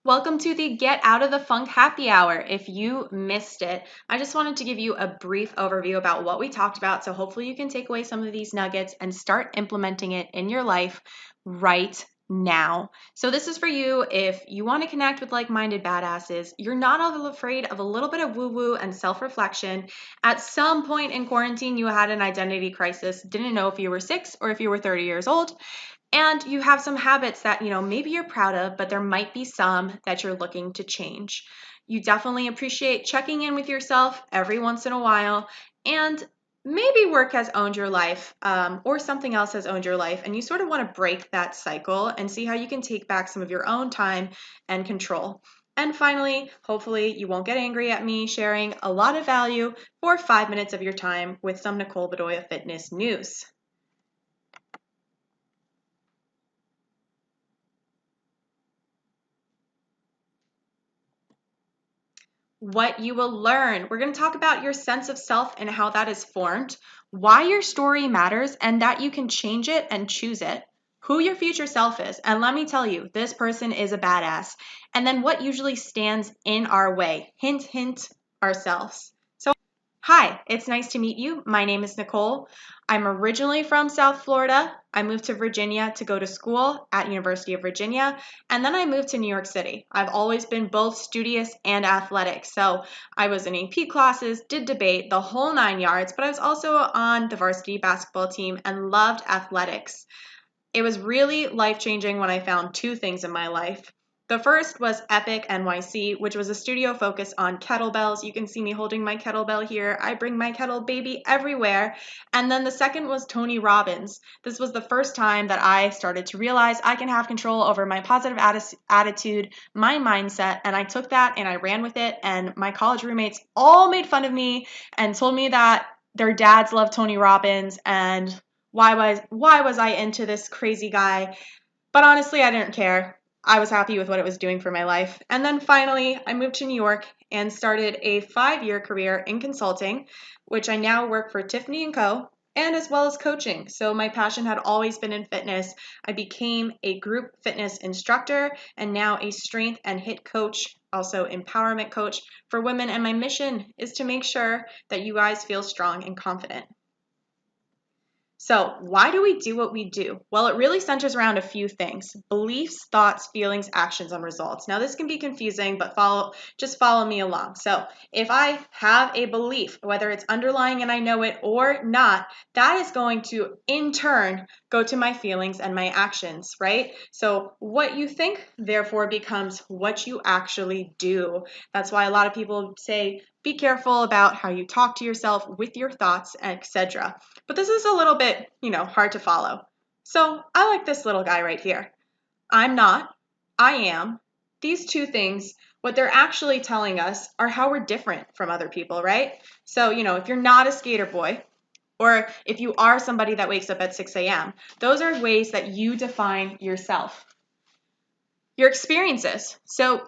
Welcome to the Get Out of the Funk Happy Hour. If you missed it, I just wanted to give you a brief overview about what we talked about. So hopefully you can take away some of these nuggets and start implementing it in your life right now. So this is for you if you want to connect with like-minded badasses, you're not all afraid of a little bit of woo-woo and self-reflection. At some point in quarantine, you had an identity crisis, didn't know if you were 6 or if you were 30 years old. And you have some habits that, maybe you're proud of, but there might be some that you're looking to change. You definitely appreciate checking in with yourself every once in a while, and maybe work has owned your life, or something else has owned your life, and you sort of want to break that cycle and see how you can take back some of your own time and control. And finally, hopefully you won't get angry at me sharing a lot of value for 5 minutes of your time with some Nicole Bedoya fitness news. What you will learn. We're going to talk about your sense of self and how that is formed, why your story matters and that you can change it and choose it, who your future self is. And let me tell you, this person is a badass. And then what usually stands in our way. Hint, hint, ourselves. Hi, it's nice to meet you. My name is Nicole. I'm originally from South Florida. I moved to Virginia to go to school at University of Virginia, and then I moved to New York City. I've always been both studious and athletic. So I was in AP classes, did debate, the whole 9 yards, but I was also on the varsity basketball team and loved athletics. It was really life-changing when I found two things in my life. The first was Epic NYC, which was a studio focused on kettlebells. You can see me holding my kettlebell here. I bring my kettle baby everywhere. And then the second was Tony Robbins. This was the first time that I started to realize I can have control over my positive attitude, my mindset, and I took that and I ran with it. And my college roommates all made fun of me and told me that their dads love Tony Robbins and why was I into this crazy guy? But honestly, I didn't care. I was happy with what it was doing for my life. And then finally, I moved to New York and started a 5-year career in consulting, which I now work for Tiffany & Co. and as well as coaching. So my passion had always been in fitness. I became a group fitness instructor and now a strength and HIIT coach, also empowerment coach for women. And my mission is to make sure that you guys feel strong and confident. So why do we do what we do? Well, it really centers around a few things: beliefs, thoughts, feelings, actions, and results. Now, this can be confusing, but just follow me along. So if I have a belief, whether it's underlying and I know it or not, that is going to, in turn, go to my feelings and my actions, right? So what you think, therefore, becomes what you actually do. That's why a lot of people say, be careful about how you talk to yourself with your thoughts, etc. But this is a little bit, hard to follow. So I like this little guy right here. I'm not, I am. These two things, what they're actually telling us are how we're different from other people, right? So, if you're not a skater boy, or if you are somebody that wakes up at 6 a.m., those are ways that you define yourself. Your experiences. So,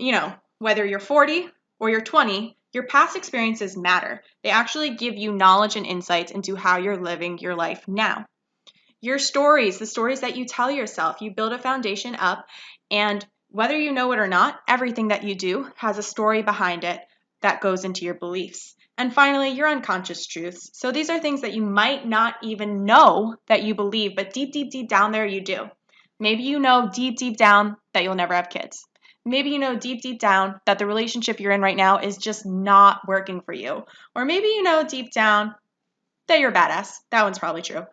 whether you're 40 or you're 20, your past experiences matter. They actually give you knowledge and insights into how you're living your life now. Your stories, the stories that you tell yourself, you build a foundation up, and whether you know it or not, everything that you do has a story behind it that goes into your beliefs. And finally, your unconscious truths. So these are things that you might not even know that you believe, but deep, deep, deep down there you do. Maybe you know deep, deep down that you'll never have kids. Maybe you know deep, deep down that the relationship you're in right now is just not working for you. Or maybe you know deep down that you're a badass. That one's probably true.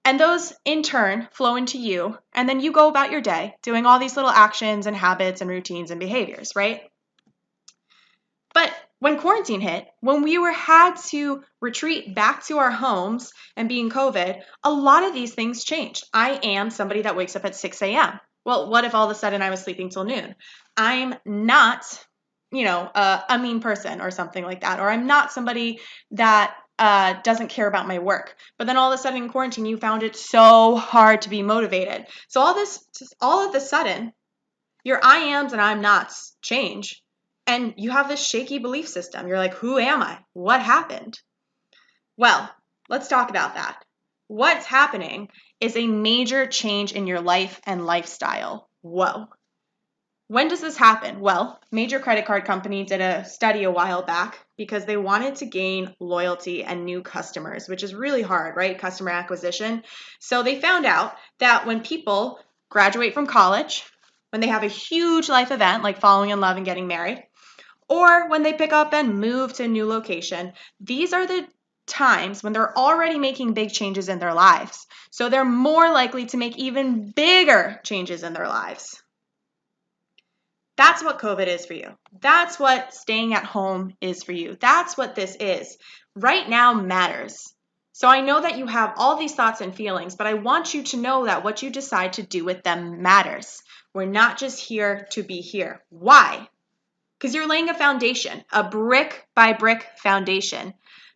And those, in turn, flow into you, and then you go about your day doing all these little actions and habits and routines and behaviors, right? But when quarantine hit, when we had to retreat back to our homes and being COVID, a lot of these things changed. I am somebody that wakes up at 6 a.m. Well, what if all of a sudden I was sleeping till noon? I'm not, a mean person or something like that, or I'm not somebody that doesn't care about my work. But then all of a sudden in quarantine, you found it so hard to be motivated. So all of a sudden, your I ams and I'm nots change. And you have this shaky belief system. You're like, who am I? What happened? Well, let's talk about that. What's happening is a major change in your life and lifestyle. Whoa. When does this happen? Well, major credit card company did a study a while back because they wanted to gain loyalty and new customers, which is really hard, right? Customer acquisition. So they found out that when people graduate from college, when they have a huge life event like falling in love and getting married, or when they pick up and move to a new location, these are the times when they're already making big changes in their lives. So they're more likely to make even bigger changes in their lives. That's what COVID is for you. That's what staying at home is for you. That's what this is. Right now matters. So I know that you have all these thoughts and feelings, but I want you to know that what you decide to do with them matters. We're not just here to be here. Why? Because you're laying a foundation, a brick by brick foundation.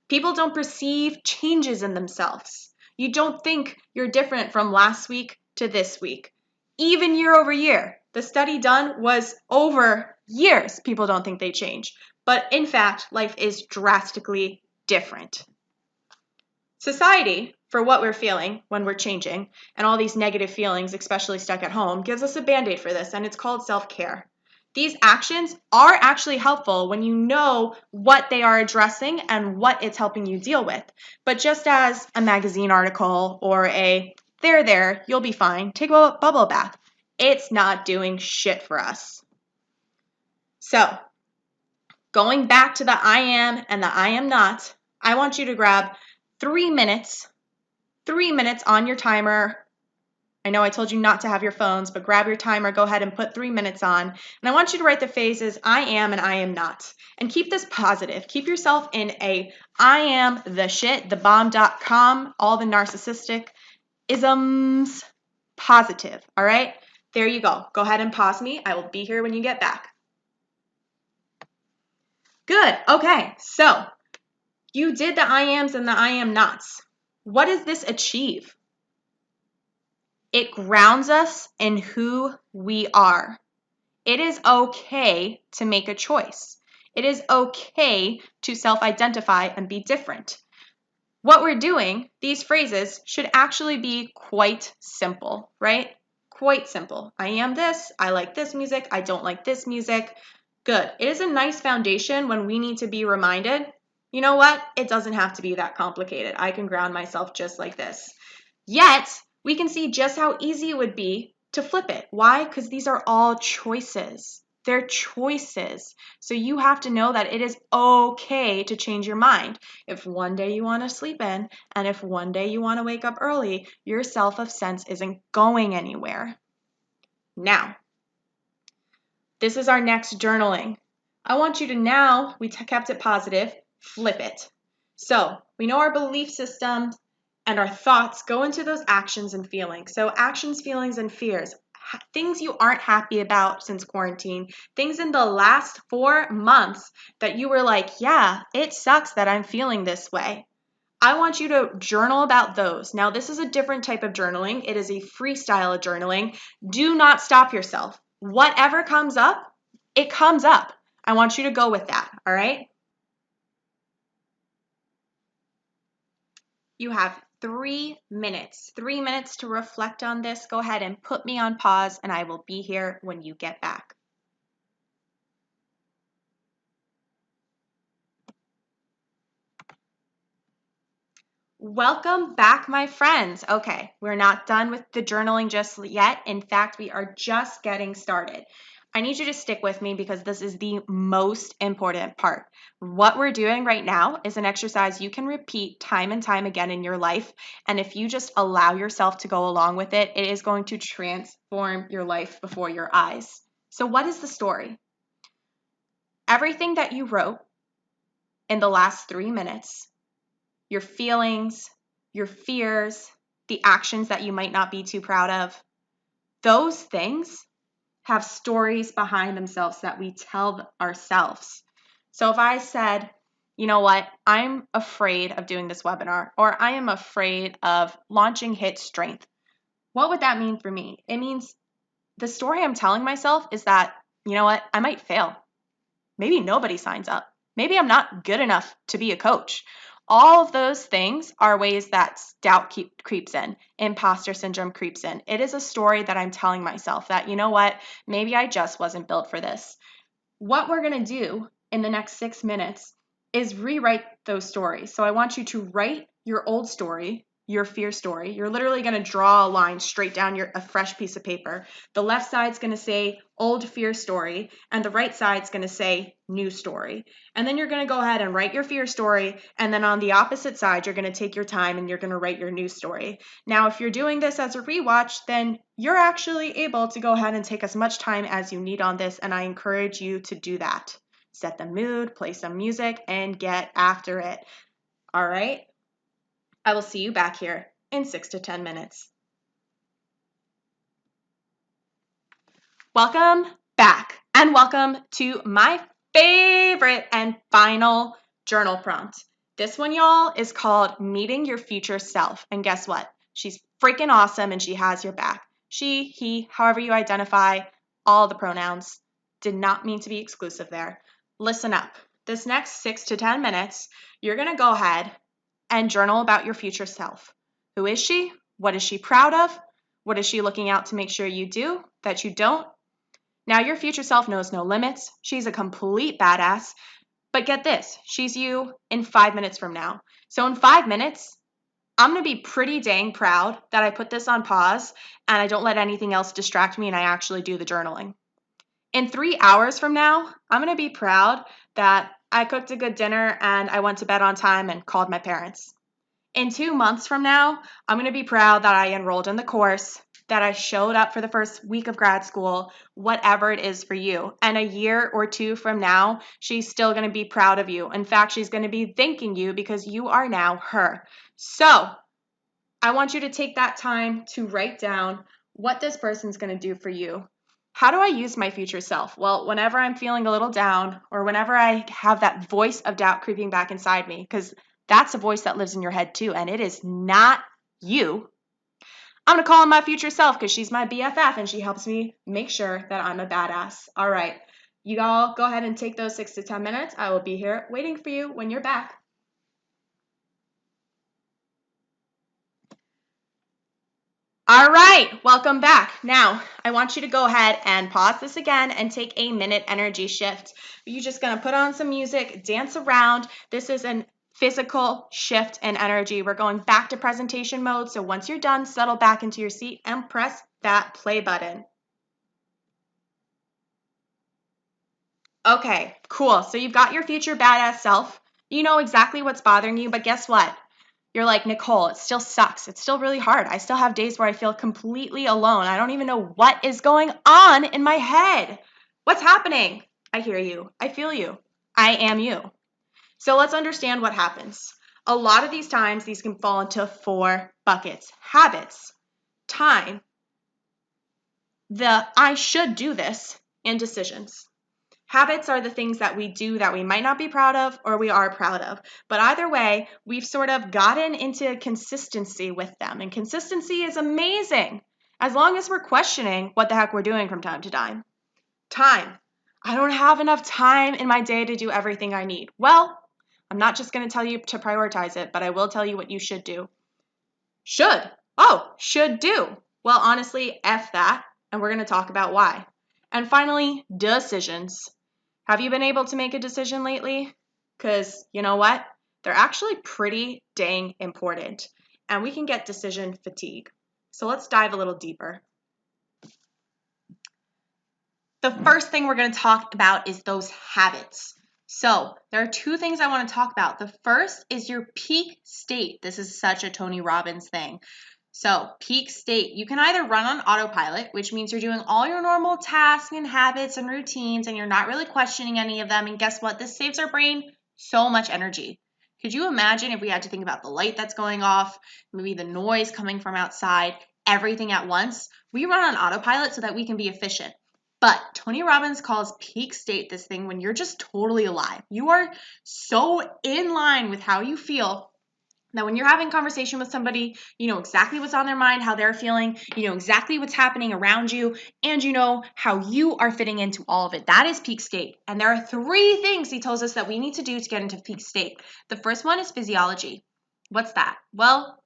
People don't perceive changes in themselves. You don't think you're different from last week to this week, even year over year. The study done was over years. People don't think they change. But in fact, life is drastically different. Society, for what we're feeling when we're changing, and all these negative feelings, especially stuck at home, gives us a band-aid for this, and it's called self-care. These actions are actually helpful when you know what they are addressing and what it's helping you deal with. But just as a magazine article or a there, you'll be fine, take a bubble bath, it's not doing shit for us. So, going back to the I am and the I am not, I want you to grab 3 minutes on your timer. I know I told you not to have your phones, but grab your timer, go ahead and put 3 minutes on. And I want you to write the phrases I am and I am not. And keep this positive. Keep yourself in a I am the shit, the bomb.com, all the narcissistic isms positive. All right? There you go. Go ahead and pause me. I will be here when you get back. Good. Okay. So you did the I ams and the I am nots. What does this achieve? It grounds us in who we are. It is okay to make a choice. It is okay to self-identify and be different. What we're doing, these phrases, should actually be quite simple, right? Quite simple. I am this, I like this music, I don't like this music. Good. It is a nice foundation when we need to be reminded, you know what? It doesn't have to be that complicated. I can ground myself just like this. Yet, we can see just how easy it would be to flip it. Why? Because these are all choices. They're choices. So you have to know that it is okay to change your mind. If one day you want to sleep in, and if one day you want to wake up early, your self of sense isn't going anywhere. Now, this is our next journaling. I want you to now, we kept it positive, flip it. So we know our belief system and our thoughts go into those actions and feelings. So actions, feelings, and fears. Things you aren't happy about since quarantine. Things in the last 4 months that you were like, yeah, it sucks that I'm feeling this way. I want you to journal about those. Now, this is a different type of journaling. It is a freestyle of journaling. Do not stop yourself. Whatever comes up, it comes up. I want you to go with that, all right? You have 3 minutes. 3 minutes to reflect on this. Go ahead and put me on pause, and I will be here when you get back. Welcome back, my friends. Okay, we're not done with the journaling just yet. In fact, we are just getting started. I need you to stick with me because this is the most important part. What we're doing right now is an exercise you can repeat time and time again in your life. And if you just allow yourself to go along with it, it is going to transform your life before your eyes. So what is the story? Everything that you wrote in the last 3 minutes, your feelings, your fears, the actions that you might not be too proud of, those things have stories behind themselves that we tell ourselves. So if I said, you know what, I'm afraid of doing this webinar, or I am afraid of launching Hit Strength, what would that mean for me? It means the story I'm telling myself is that, you know what, I might fail. Maybe nobody signs up. Maybe I'm not good enough to be a coach. All of those things are ways that doubt creeps in, imposter syndrome creeps in. It is a story that I'm telling myself that, you know what, maybe I just wasn't built for this. What we're going to do in the next 6 minutes is rewrite those stories. So I want you to write your old story, your fear story. You're literally going to draw a line straight down a fresh piece of paper. The left side's going to say old fear story, and the right side's going to say new story. And then you're going to go ahead and write your fear story, and then on the opposite side, you're going to take your time and you're going to write your new story. Now, if you're doing this as a rewatch, then you're actually able to go ahead and take as much time as you need on this, and I encourage you to do that. Set the mood, play some music, and get after it. All right? I will see you back here in 6 to 10 minutes. Welcome back, and welcome to my favorite and final journal prompt. This one, y'all, is called Meeting Your Future Self. And guess what? She's freaking awesome and she has your back. She, he, however you identify, all the pronouns. Did not mean to be exclusive there. Listen up. This next 6 to 10 minutes, you're going to go ahead and journal about your future self. Who is she? What is she proud of? What is she looking out to make sure you do, that you don't? Now, your future self knows no limits. She's a complete badass. But get this, she's you in 5 minutes from now. So in 5 minutes, I'm going to be pretty dang proud that I put this on pause and I don't let anything else distract me and I actually do the journaling. In 3 hours from now, I'm going to be proud that I cooked a good dinner and I went to bed on time and called my parents. In 2 months from now, I'm going to be proud that I enrolled in the course, that I showed up for the first week of grad school, whatever it is for you. And a year or 2 from now, she's still going to be proud of you. In fact, she's going to be thanking you because you are now her. So I want you to take that time to write down what this person's going to do for you. How do I use my future self? Well, whenever I'm feeling a little down or whenever I have that voice of doubt creeping back inside me, because that's a voice that lives in your head too, and it is not you. I'm going to call on my future self because she's my BFF and she helps me make sure that I'm a badass. All right. You all go ahead and take those 6 to 10 minutes. I will be here waiting for you when you're back. All right, welcome back. Now, I want you to go ahead and pause this again and take a minute energy shift. You're just going to put on some music, dance around. This is a physical shift in energy. We're going back to presentation mode. So once you're done, settle back into your seat and press that play button. Okay, cool. So you've got your future badass self. You know exactly what's bothering you, but guess what? You're like, Nicole, it still sucks. It's still really hard. I still have days where I feel completely alone. I don't even know what is going on in my head. What's happening? I hear you. I feel you. I am you. So let's understand what happens. A lot of these times, these can fall into 4 buckets. Habits, time, the I should do this, and decisions. Habits are the things that we do that we might not be proud of or we are proud of. But either way, we've sort of gotten into consistency with them. And consistency is amazing as long as we're questioning what the heck we're doing from time to time. Time. I don't have enough time in my day to do everything I need. Well, I'm not just going to tell you to prioritize it, but I will tell you what you should do. Should. Oh, should do. Well, honestly, F that. And we're going to talk about why. And finally, decisions. Have you been able to make a decision lately? Because you know what? They're actually pretty dang important, and we can get decision fatigue. So let's dive a little deeper. The first thing we're going to talk about is those habits. So there are 2 things I want to talk about. The first is your peak state. This is such a Tony Robbins thing. So peak state, you can either run on autopilot, which means you're doing all your normal tasks and habits and routines and you're not really questioning any of them. And guess what? This saves our brain so much energy. Could you imagine if we had to think about the light that's going off, maybe the noise coming from outside, everything at once? We run on autopilot so that we can be efficient. But Tony Robbins calls peak state this thing when you're just totally alive. You are so in line with how you feel Now, when you're having a conversation with somebody, you know exactly what's on their mind, how they're feeling, you know exactly what's happening around you, and you know how you are fitting into all of it. That is peak state. And there are 3 things he tells us that we need to do to get into peak state. The first one is physiology. What's that? Well,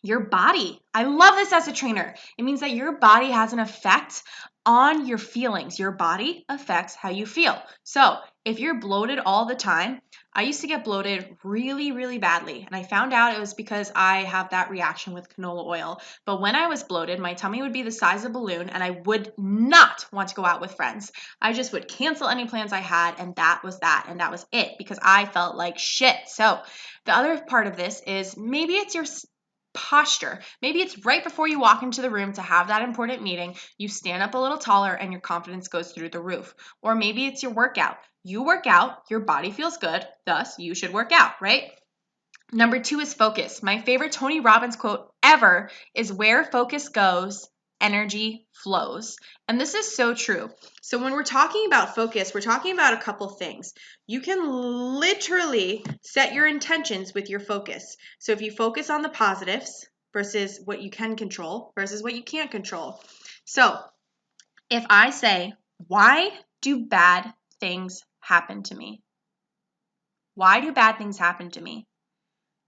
your body. I love this as a trainer. It means that your body has an effect on your feelings. Your body affects how you feel. So if you're bloated all the time, I used to get bloated really, really badly. And I found out it was because I have that reaction with canola oil. But when I was bloated, my tummy would be the size of a balloon and I would not want to go out with friends. I just would cancel any plans I had, and that was that. And that was it, because I felt like shit. So the other part of this is maybe it's your posture. Maybe it's right before you walk into the room to have that important meeting, you stand up a little taller and your confidence goes through the roof. Or maybe it's your workout. You work out, your body feels good, thus you should work out, right? Number 2 is focus. My favorite Tony Robbins quote ever is, "Where focus goes, energy flows." And this is so true. So when we're talking about focus, we're talking about a couple things. You can literally set your intentions with your focus. So if you focus on the positives versus what you can control versus what you can't control. So if I say, why do bad things happen to me? Why do bad things happen to me?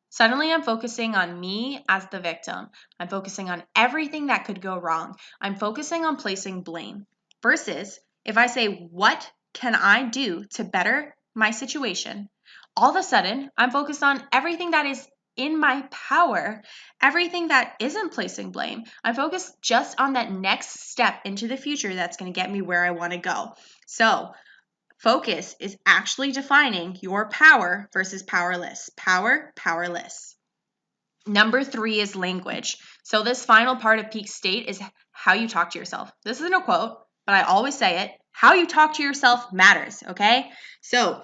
Suddenly, I'm focusing on me as the victim. I'm focusing on everything that could go wrong. I'm focusing on placing blame. Versus if I say, what can I do to better my situation? All of a sudden, I'm focused on everything that is in my power, everything that isn't placing blame. I'm focused just on that next step into the future that's going to get me where I want to go. So, focus is actually defining your power versus powerless. Power, powerless. Number 3 is language. So this final part of peak state is how you talk to yourself. This isn't a quote, but I always say it. How you talk to yourself matters, okay? So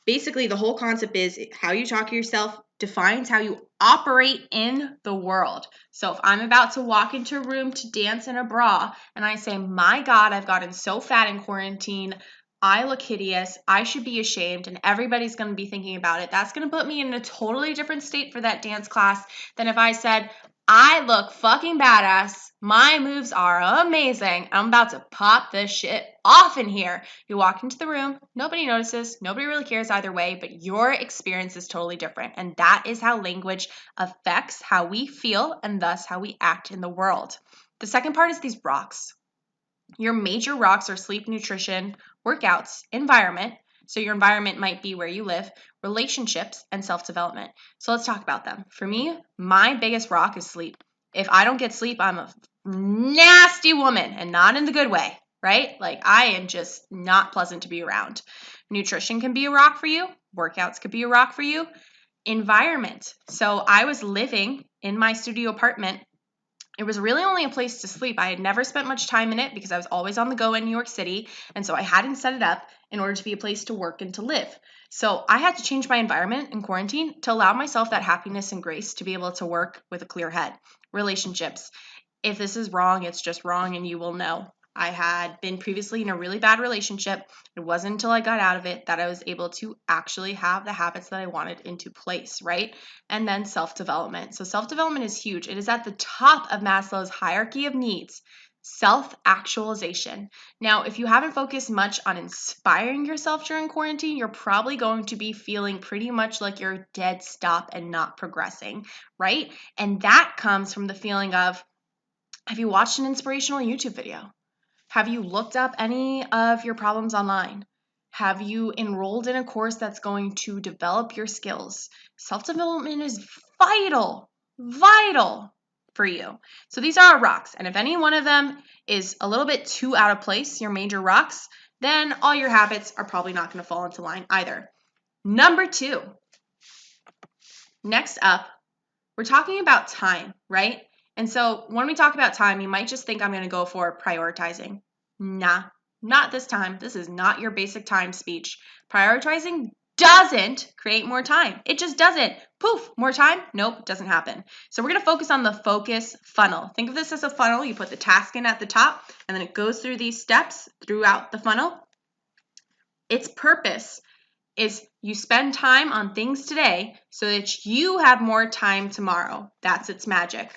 basically the whole concept is how you talk to yourself defines how you operate in the world. So if I'm about to walk into a room to dance in a bra and I say, my God, I've gotten so fat in quarantine, I look hideous, I should be ashamed, and everybody's going to be thinking about it. That's going to put me in a totally different state for that dance class than if I said, I look fucking badass, my moves are amazing, I'm about to pop this shit off in here. You walk into the room, nobody notices, nobody really cares either way, but your experience is totally different. And that is how language affects how we feel and thus how we act in the world. The second part is these rocks. Your major rocks are sleep, nutrition, workouts, environment. So your environment might be where you live, relationships, and self-development. So let's talk about them. For me, my biggest rock is sleep. If I don't get sleep, I'm a nasty woman, and not in the good way, right? Like I am just not pleasant to be around. Nutrition can be a rock for you. Workouts could be a rock for you. Environment. So I was living in my studio apartment. It was really only a place to sleep. I had never spent much time in it because I was always on the go in New York City. And so I hadn't set it up in order to be a place to work and to live. So I had to change my environment in quarantine to allow myself that happiness and grace to be able to work with a clear head. Relationships. If this is wrong, it's just wrong and you will know. I had been previously in a really bad relationship. It wasn't until I got out of it that I was able to actually have the habits that I wanted into place, right? And then self-development. So self-development is huge. It is at the top of Maslow's hierarchy of needs. Self-actualization. Now, if you haven't focused much on inspiring yourself during quarantine, you're probably going to be feeling pretty much like you're dead stop and not progressing, right? And that comes from the feeling of, have you watched an inspirational YouTube video? Have you looked up any of your problems online? Have you enrolled in a course that's going to develop your skills? Self-development is vital, vital for you. So these are our rocks. And if any one of them is a little bit too out of place, your major rocks, then all your habits are probably not going to fall into line either. Number 2. Next up, we're talking about time, right? And so when we talk about time, you might just think I'm going to go for prioritizing. Nah, not this time. This is not your basic time speech. Prioritizing doesn't create more time. It just doesn't. Poof, more time? Nope, doesn't happen. So we're going to focus on the focus funnel. Think of this as a funnel. You put the task in at the top, and then it goes through these steps throughout the funnel. Its purpose is You spend time on things today so that you have more time tomorrow. That's its magic.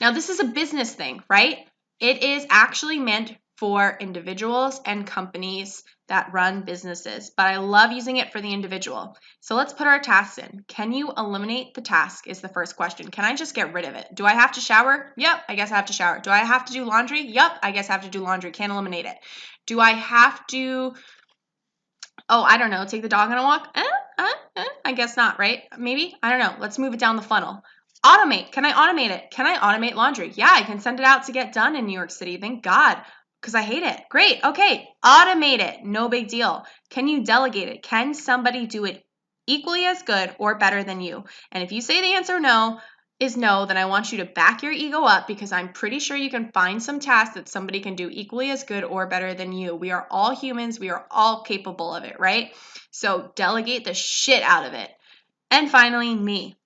Now, this is a business thing, right? It is actually meant for individuals and companies that run businesses, but I love using it for the individual. So let's put our tasks in. Can you eliminate the task is the first question. Can I just get rid of it? Do I have to shower? Yep, I guess I have to shower. Do I have to do laundry? Yep, I guess I have to do laundry. Can't eliminate it. Do I have to, I don't know, take the dog on a walk? I guess not, right? Maybe? I don't know. Let's move it down the funnel. Automate. Can I automate it? Can I automate laundry? Yeah, I can send it out to get done in New York City. Thank God, because I hate it. Great. Okay. Automate it. No big deal. Can you delegate it? Can somebody do it equally as good or better than you? And if you say the answer no, is no, then I want you to back your ego up because I'm pretty sure you can find some tasks that somebody can do equally as good or better than you. We are all humans. We are all capable of it, right? So delegate the shit out of it. And finally, me.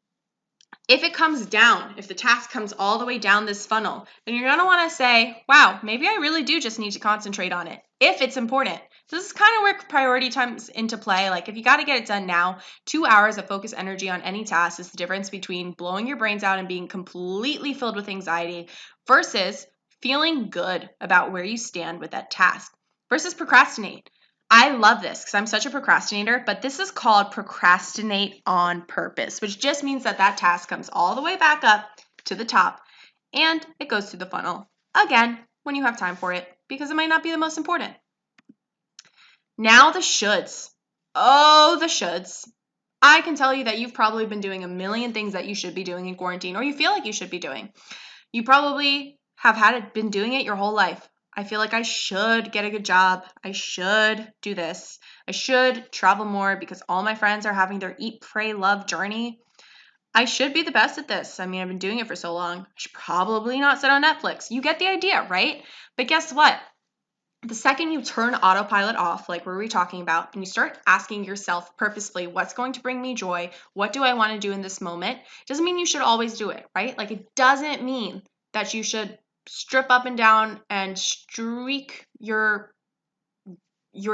If it comes down, if the task comes all the way down this funnel, then you're going to want to say, wow, maybe I really do just need to concentrate on it if it's important. This is kind of where priority comes into play. Like if you got to get it done now, 2 hours of focus energy on any task is the difference between blowing your brains out and being completely filled with anxiety versus feeling good about where you stand with that task versus procrastinate. I love this because I'm such a procrastinator, but this is called procrastinate on purpose, which just means that that task comes all the way back up to the top and it goes through the funnel again when you have time for it because it might not be the most important. Now the shoulds. Oh, the shoulds. I can tell you that you've probably been doing a million things that you should be doing in quarantine or you feel like you should be doing. You probably have been doing it your whole life. I feel like I should get a good job. I should do this. I should travel more because all my friends are having their eat, pray, love journey. I should be the best at this. I mean, I've been doing it for so long. I should probably not sit on Netflix. You get the idea, right? But guess what? The second you turn autopilot off, like we were talking about, and you start asking yourself purposefully, what's going to bring me joy? What do I want to do in this moment? Doesn't mean you should always do it, right? Like it doesn't mean that you should strip up and down and streak your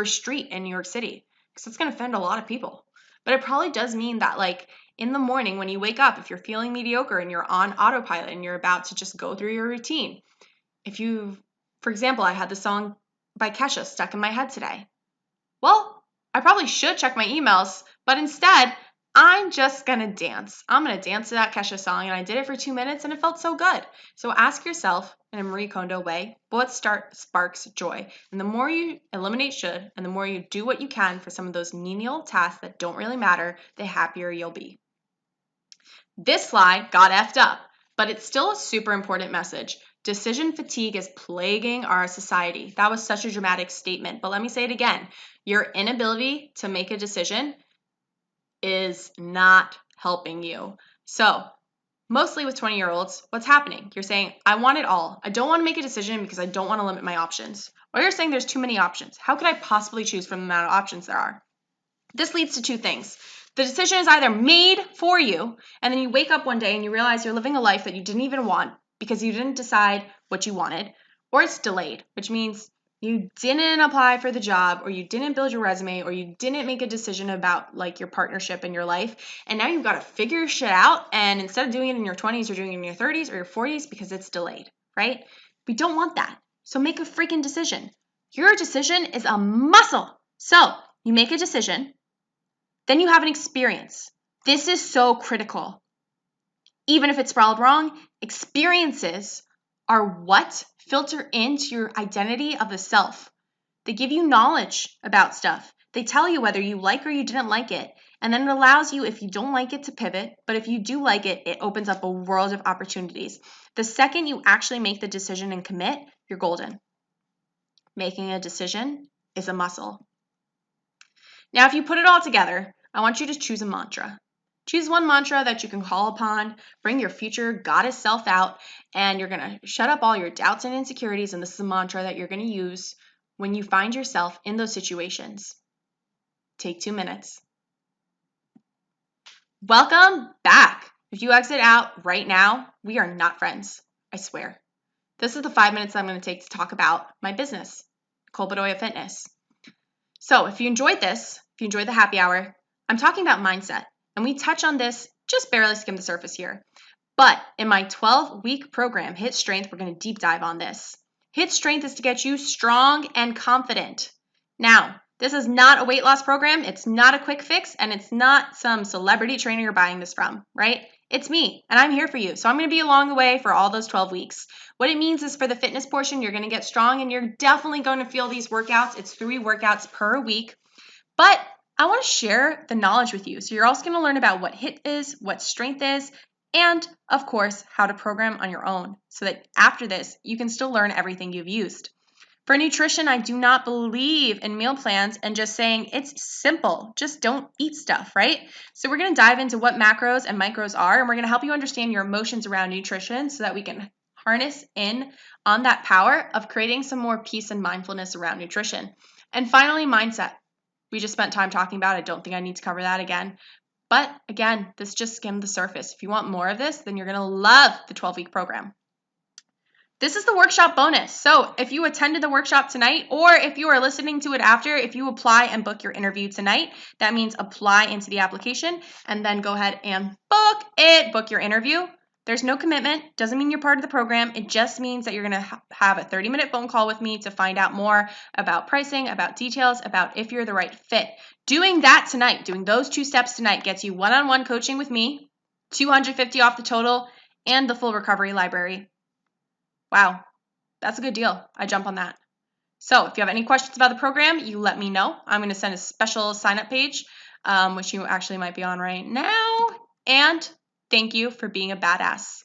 street in New York City because it's going to offend a lot of people. But it probably does mean that like in the morning when you wake up, if you're feeling mediocre and you're on autopilot and you're about to just go through your routine, for example, I had the song by Kesha stuck in my head today. Well, I probably should check my emails, but instead, I'm just going to dance. I'm going to dance to that Kesha song, and I did it for 2 minutes, and it felt so good. So ask yourself, in a Marie Kondo way, what sparks joy? And the more you eliminate should, and the more you do what you can for some of those menial tasks that don't really matter, the happier you'll be. This slide got effed up, but it's still a super important message. Decision fatigue is plaguing our society. That was such a dramatic statement, but let me say it again. Your inability to make a decision is not helping you. So, mostly with 20-year-olds, what's happening? You're saying, I want it all. I don't want to make a decision because I don't want to limit my options. Or you're saying there's too many options. How could I possibly choose from the amount of options there are? This leads to two things. The decision is either made for you, and then you wake up one day and you realize you're living a life that you didn't even want because you didn't decide what you wanted, or it's delayed, which means you didn't apply for the job, or you didn't build your resume, or you didn't make a decision about like your partnership in your life, and now you've got to figure your shit out, and instead of doing it in your 20s, you're doing it in your 30s or your 40s because it's delayed, right? We don't want that. So make a freaking decision. Your decision is a muscle. So you make a decision, then you have an experience. This is so critical. Even if it's sprawled wrong, experiences are what filter into your identity of the self. They give you knowledge about stuff. They tell you whether you like or you didn't like it. And then it allows you, if you don't like it, to pivot. But if you do like it, it opens up a world of opportunities. The second you actually make the decision and commit, you're golden. Making a decision is a muscle. Now, if you put it all together, I want you to choose a mantra. Choose one mantra that you can call upon, bring your future goddess self out, and you're going to shut up all your doubts and insecurities, and this is a mantra that you're going to use when you find yourself in those situations. Take 2 minutes. Welcome back. If you exit out right now, we are not friends, I swear. This is the 5 minutes I'm going to take to talk about my business, Cole Bedoya Fitness. So if you enjoyed this, if you enjoyed the happy hour, I'm talking about mindset, and we touch on this, just barely skim the surface here. But in my 12-week program, Hit Strength, we're going to deep dive on this. Hit Strength is to get you strong and confident. Now, this is not a weight loss program. It's not a quick fix, and it's not some celebrity trainer you're buying this from, right? It's me, and I'm here for you. So I'm going to be along the way for all those 12 weeks. What it means is for the fitness portion, you're going to get strong, and you're definitely going to feel these workouts. It's 3 workouts per week. But I want to share the knowledge with you. So you're also going to learn about what HIIT is, what strength is, and of course, how to program on your own so that after this, you can still learn everything you've used. For nutrition, I do not believe in meal plans and just saying it's simple, just don't eat stuff, right? So we're going to dive into what macros and micros are, and we're going to help you understand your emotions around nutrition so that we can harness in on that power of creating some more peace and mindfulness around nutrition. And finally, mindset. We just spent time talking about it. I don't think I need to cover that again. But again, this just skimmed the surface. If you want more of this, then you're going to love the 12-week program. This is the workshop bonus. So if you attended the workshop tonight, or if you are listening to it after, if you apply and book your interview tonight, that means apply into the application and then go ahead and book your interview. There's no commitment. Doesn't mean you're part of the program. It just means that you're going to have a 30-minute phone call with me to find out more about pricing, about details, about if you're the right fit. Doing that tonight, doing those 2 steps tonight gets you one-on-one coaching with me, $250 off the total, and the full recovery library. Wow, that's a good deal. I jump on that. So if you have any questions about the program, you let me know. I'm going to send a special sign-up page, which you actually might be on right now. And thank you for being a badass.